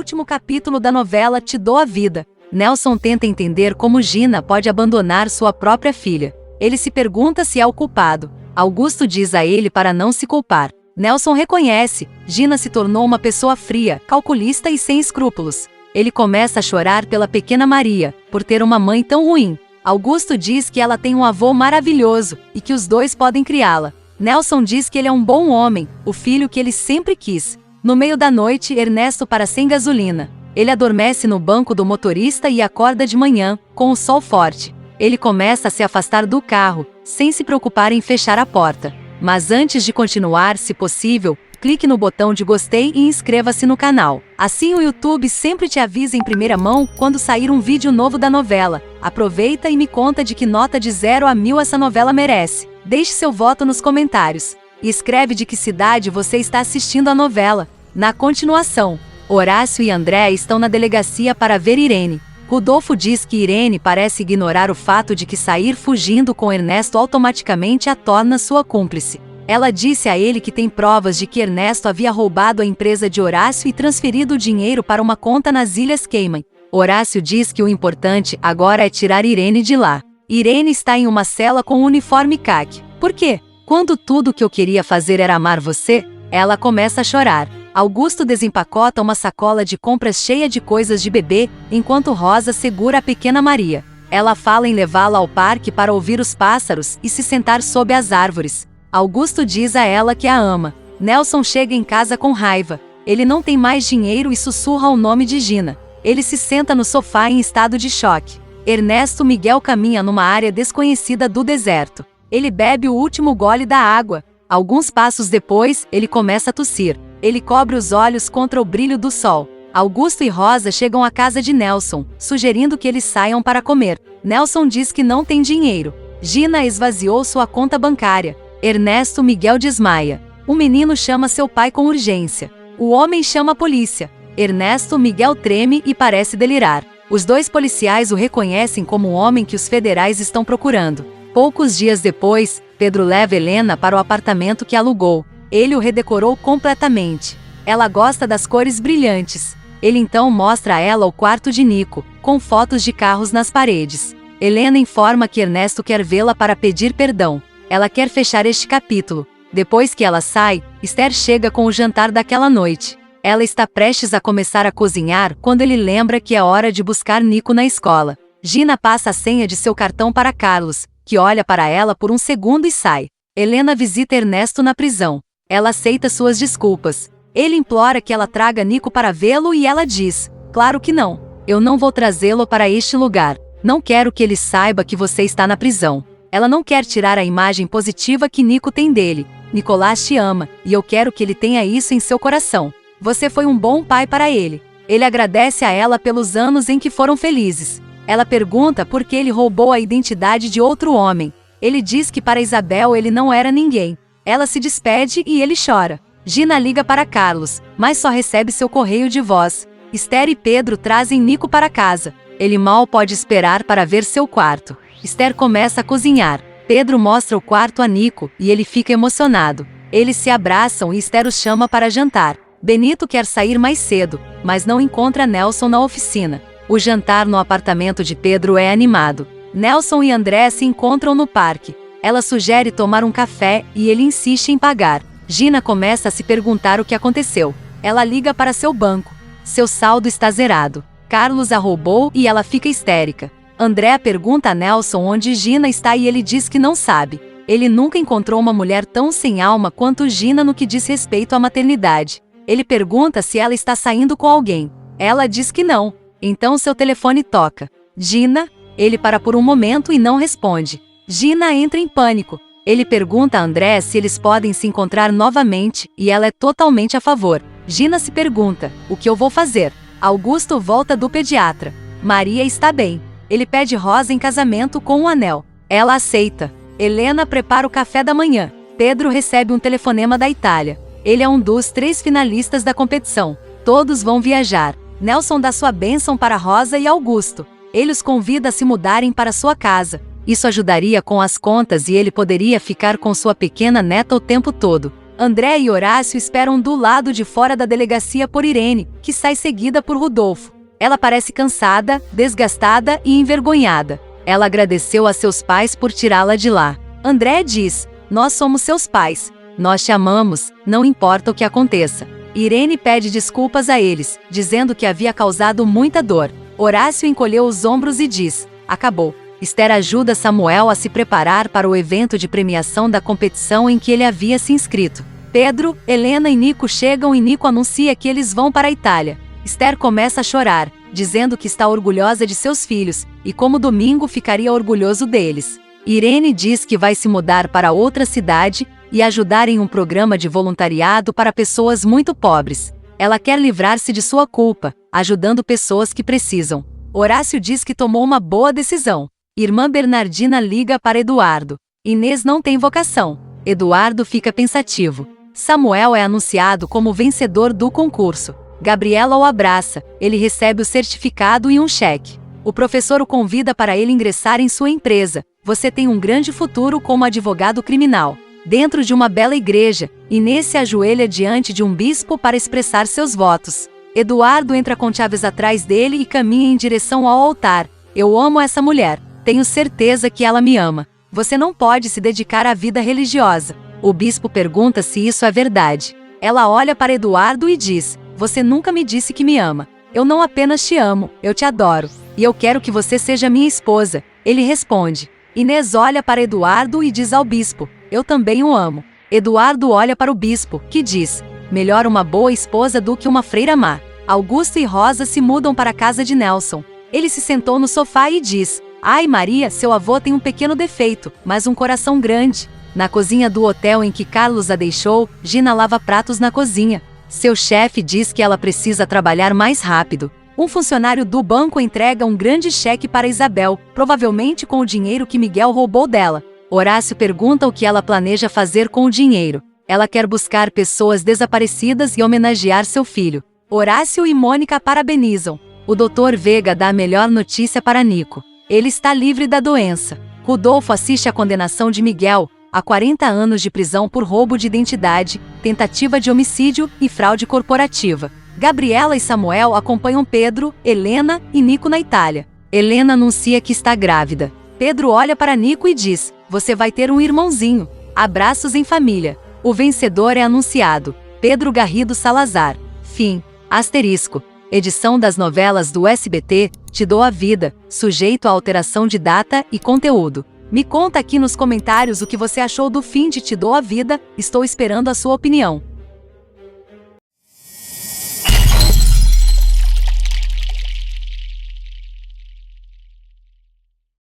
último capítulo da novela Te Dou a Vida, Nelson tenta entender como Gina pode abandonar sua própria filha. Ele se pergunta se é o culpado. Augusto diz a ele para não se culpar. Nelson reconhece, Gina se tornou uma pessoa fria, calculista e sem escrúpulos. Ele começa a chorar pela pequena Maria, por ter uma mãe tão ruim. Augusto diz que ela tem um avô maravilhoso, e que os dois podem criá-la. Nelson diz que ele é um bom homem, o filho que ele sempre quis. No meio da noite, Ernesto para sem gasolina. Ele adormece no banco do motorista e acorda de manhã, com o sol forte. Ele começa a se afastar do carro, sem se preocupar em fechar a porta. Mas antes de continuar, se possível, clique no botão de gostei e inscreva-se no canal. Assim o YouTube sempre te avisa em primeira mão quando sair um vídeo novo da novela. Aproveita e me conta de que nota de 0 a 1000 essa novela merece. Deixe seu voto nos comentários. E escreve de que cidade você está assistindo a novela. Na continuação, Horácio e André estão na delegacia para ver Irene. Rodolfo diz que Irene parece ignorar o fato de que sair fugindo com Ernesto automaticamente a torna sua cúmplice. Ela disse a ele que tem provas de que Ernesto havia roubado a empresa de Horácio e transferido o dinheiro para uma conta nas Ilhas Cayman. Horácio diz que o importante agora é tirar Irene de lá. Irene está em uma cela com um uniforme caqui. Por quê? Quando tudo que eu queria fazer era amar você, ela começa a chorar. Augusto desempacota uma sacola de compras cheia de coisas de bebê, enquanto Rosa segura a pequena Maria. Ela fala em levá-la ao parque para ouvir os pássaros e se sentar sob as árvores. Augusto diz a ela que a ama. Nelson chega em casa com raiva. Ele não tem mais dinheiro e sussurra o nome de Gina. Ele se senta no sofá em estado de choque. Ernesto Miguel caminha numa área desconhecida do deserto. Ele bebe o último gole da água. Alguns passos depois, ele começa a tossir. Ele cobre os olhos contra o brilho do sol. Augusto e Rosa chegam à casa de Nelson, sugerindo que eles saiam para comer. Nelson diz que não tem dinheiro. Gina esvaziou sua conta bancária. Ernesto Miguel desmaia. O menino chama seu pai com urgência. O homem chama a polícia. Ernesto Miguel treme e parece delirar. Os dois policiais o reconhecem como o homem que os federais estão procurando. Poucos dias depois, Pedro leva Helena para o apartamento que alugou. Ele o redecorou completamente. Ela gosta das cores brilhantes. Ele então mostra a ela o quarto de Nico, com fotos de carros nas paredes. Helena informa que Ernesto quer vê-la para pedir perdão. Ela quer fechar este capítulo. Depois que ela sai, Esther chega com o jantar daquela noite. Ela está prestes a começar a cozinhar quando ele lembra que é hora de buscar Nico na escola. Gina passa a senha de seu cartão para Carlos, que olha para ela por um segundo e sai. Helena visita Ernesto na prisão. Ela aceita suas desculpas. Ele implora que ela traga Nico para vê-lo e ela diz: claro que não. Eu não vou trazê-lo para este lugar. Não quero que ele saiba que você está na prisão. Ela não quer tirar a imagem positiva que Nico tem dele. Nicolás te ama, e eu quero que ele tenha isso em seu coração. Você foi um bom pai para ele. Ele agradece a ela pelos anos em que foram felizes. Ela pergunta por que ele roubou a identidade de outro homem. Ele diz que para Isabel ele não era ninguém. Ela se despede e ele chora. Gina liga para Carlos, mas só recebe seu correio de voz. Esther e Pedro trazem Nico para casa. Ele mal pode esperar para ver seu quarto. Esther começa a cozinhar. Pedro mostra o quarto a Nico e ele fica emocionado. Eles se abraçam e Esther os chama para jantar. Benito quer sair mais cedo, mas não encontra Nelson na oficina. O jantar no apartamento de Pedro é animado. Nelson e André se encontram no parque. Ela sugere tomar um café e ele insiste em pagar. Gina começa a se perguntar o que aconteceu. Ela liga para seu banco. Seu saldo está zerado. Carlos a roubou e ela fica histérica. André pergunta a Nelson onde Gina está e ele diz que não sabe. Ele nunca encontrou uma mulher tão sem alma quanto Gina no que diz respeito à maternidade. Ele pergunta se ela está saindo com alguém. Ela diz que não. Então seu telefone toca. Gina? Ele para por um momento e não responde. Gina entra em pânico. Ele pergunta a André se eles podem se encontrar novamente, e ela é totalmente a favor. Gina se pergunta: o que eu vou fazer? Augusto volta do pediatra. Maria está bem. Ele pede Rosa em casamento com um anel. Ela aceita. Helena prepara o café da manhã. Pedro recebe um telefonema da Itália. Ele é um dos 3 finalistas da competição. Todos vão viajar. Nelson dá sua bênção para Rosa e Augusto. Ele os convida a se mudarem para sua casa. Isso ajudaria com as contas e ele poderia ficar com sua pequena neta o tempo todo. André e Horácio esperam do lado de fora da delegacia por Irene, que sai seguida por Rodolfo. Ela parece cansada, desgastada e envergonhada. Ela agradeceu a seus pais por tirá-la de lá. André diz: "Nós somos seus pais. Nós te amamos, não importa o que aconteça." Irene pede desculpas a eles, dizendo que havia causado muita dor. Horácio encolheu os ombros e diz: "Acabou." Esther ajuda Samuel a se preparar para o evento de premiação da competição em que ele havia se inscrito. Pedro, Helena e Nico chegam e Nico anuncia que eles vão para a Itália. Esther começa a chorar, dizendo que está orgulhosa de seus filhos, e como Domingo ficaria orgulhoso deles. Irene diz que vai se mudar para outra cidade e ajudar em um programa de voluntariado para pessoas muito pobres. Ela quer livrar-se de sua culpa, ajudando pessoas que precisam. Horácio diz que tomou uma boa decisão. Irmã Bernardina liga para Eduardo. Inês não tem vocação. Eduardo fica pensativo. Samuel é anunciado como vencedor do concurso. Gabriela o abraça, ele recebe o certificado e um cheque. O professor o convida para ele ingressar em sua empresa. Você tem um grande futuro como advogado criminal. Dentro de uma bela igreja, Inês se ajoelha diante de um bispo para expressar seus votos. Eduardo entra com chaves atrás dele e caminha em direção ao altar. Eu amo essa mulher. Tenho certeza que ela me ama. Você não pode se dedicar à vida religiosa. O bispo pergunta se isso é verdade. Ela olha para Eduardo e diz: "Você nunca me disse que me ama. Eu não apenas te amo, eu te adoro. E eu quero que você seja minha esposa." Ele responde. Inês olha para Eduardo e diz ao bispo: "Eu também o amo." Eduardo olha para o bispo, que diz: "Melhor uma boa esposa do que uma freira má." Augusto e Rosa se mudam para a casa de Nelson. Ele se sentou no sofá e diz: "Ai Maria, seu avô tem um pequeno defeito, mas um coração grande." Na cozinha do hotel em que Carlos a deixou, Gina lava pratos na cozinha. Seu chefe diz que ela precisa trabalhar mais rápido. Um funcionário do banco entrega um grande cheque para Isabel, provavelmente com o dinheiro que Miguel roubou dela. Horácio pergunta o que ela planeja fazer com o dinheiro. Ela quer buscar pessoas desaparecidas e homenagear seu filho. Horácio e Mônica parabenizam. O Dr. Vega dá a melhor notícia para Nico. Ele está livre da doença. Rodolfo assiste à condenação de Miguel a 40 anos de prisão por roubo de identidade, tentativa de homicídio e fraude corporativa. Gabriela e Samuel acompanham Pedro, Helena e Nico na Itália. Helena anuncia que está grávida. Pedro olha para Nico e diz: "Você vai ter um irmãozinho." Abraços em família. O vencedor é anunciado: Pedro Garrido Salazar. Fim. Asterisco. Edição das novelas do SBT, Te Dou a Vida, sujeito a alteração de data e conteúdo. Me conta aqui nos comentários o que você achou do fim de Te Dou a Vida, estou esperando a sua opinião.